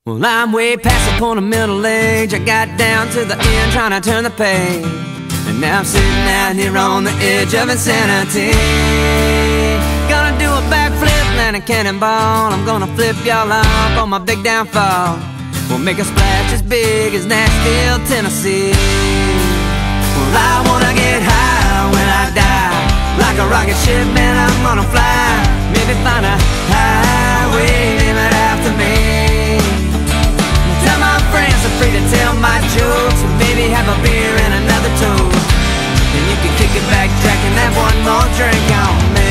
Well, I'm way past the point of middle age. I got down to the end trying to turn the page, and now I'm sitting out here on the edge of insanity. Gonna do a backflip, land a cannonball. I'm gonna flip y'all off on my big downfall. We'll make a splash as big as Nashville, Tennessee. Well, I wanna get high when I die. Like a rocket ship, man, I'm gonna fly. Maybe find a highway, name it after me. Tell my friends I'm free to tell my jokes, and maybe have a beer and another toast. And you can kick it back, Jack, and have one more drink on me.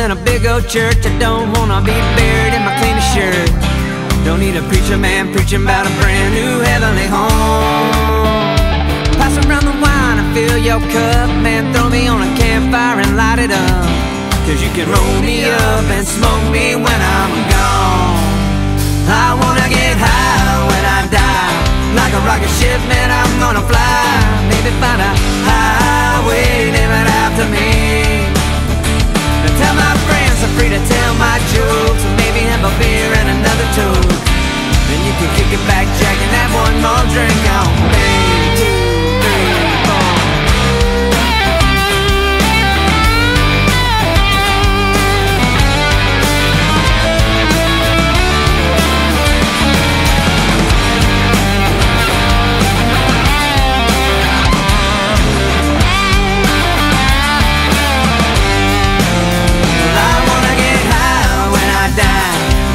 In a big old church, I don't wanna be buried in my cleanest shirt. Don't need a preacher man preaching about a brand new heavenly home. Pass around the wine and fill your cup, man, throw me on a campfire and light it up. Cause you can roll me up and smoke me when I'm gone. I wanna get high when I die. Like a rocket ship, man, I'm gonna fly. Maybe find a highway, name it after me. Tell my friends I'm free to tell my jokes, and maybe have a beer and another toast. Then you can kick it back, Jack, and have one more drink on me. 2, 3, 4.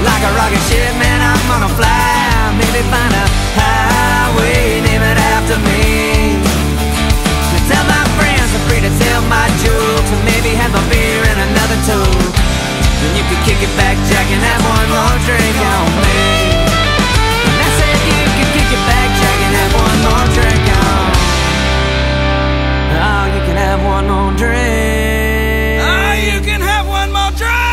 Like a rocket ship, man, I'm gonna fly. Maybe find a highway, name it after me. And tell my friends I'm free to tell my jokes, and maybe have a beer and another toast. Then you can kick it back, Jack, and have one more drink on me. And I said you can kick it back, Jack, and have one more drink on. Oh, you can have one more drink. Oh, you can have one more drink.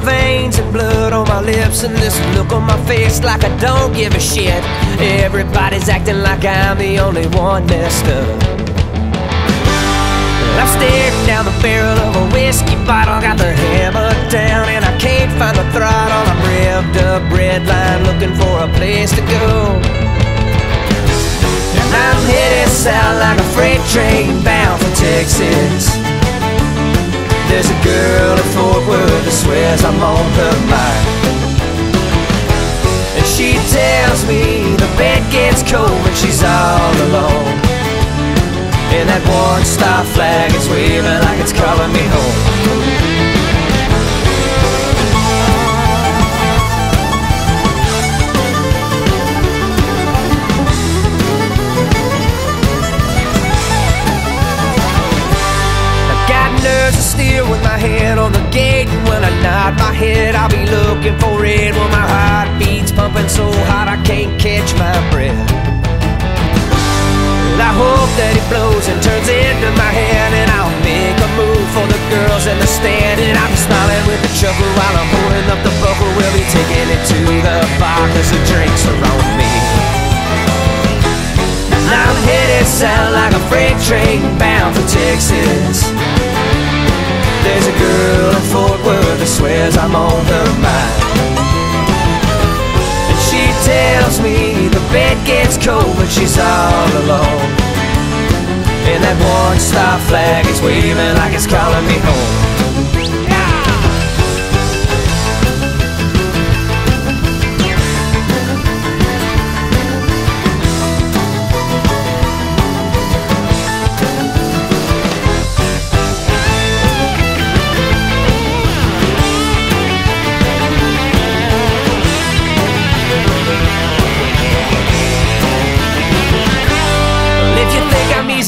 Veins and blood on my lips, and this look on my face like I don't give a shit. Everybody's acting like I'm the only one messed up. I'm staring down the barrel of a whiskey bottle, got the hammer down and I can't find the throttle. I'm revved up, red line, looking for a place to go. And I'm headed south like a freight train bound for Texas. There's a girl in Fort Worth that swears I'm on her mind, and she tells me the bed gets cold when she's all alone, and that one-star flag is waving like it's calling me home. With my hand on the gate, and when I nod my head I'll be looking for it. Well, my heart beats pumping so hot I can't catch my breath, and I hope that it blows and turns into my hand, and I'll make a move for the girls in the stand, and I'll be smiling with a chuckle while I'm holding up the buckle. We'll be taking it to the bar cause the drinks are on me. And I'm headed south like a freight train bound for Texas. There's a girl in Fort Worth that swears I'm on her mind, and she tells me the bed gets cold when she's all alone, and that one-star flag is waving like it's calling me home.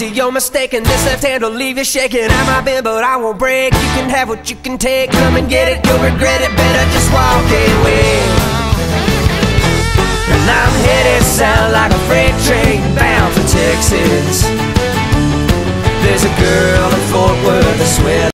easy, you're mistaken. This left hand will leave you shaking. I might bend, but I won't break. You can have what you can take. Come and get it, you'll regret it. Better just walk away.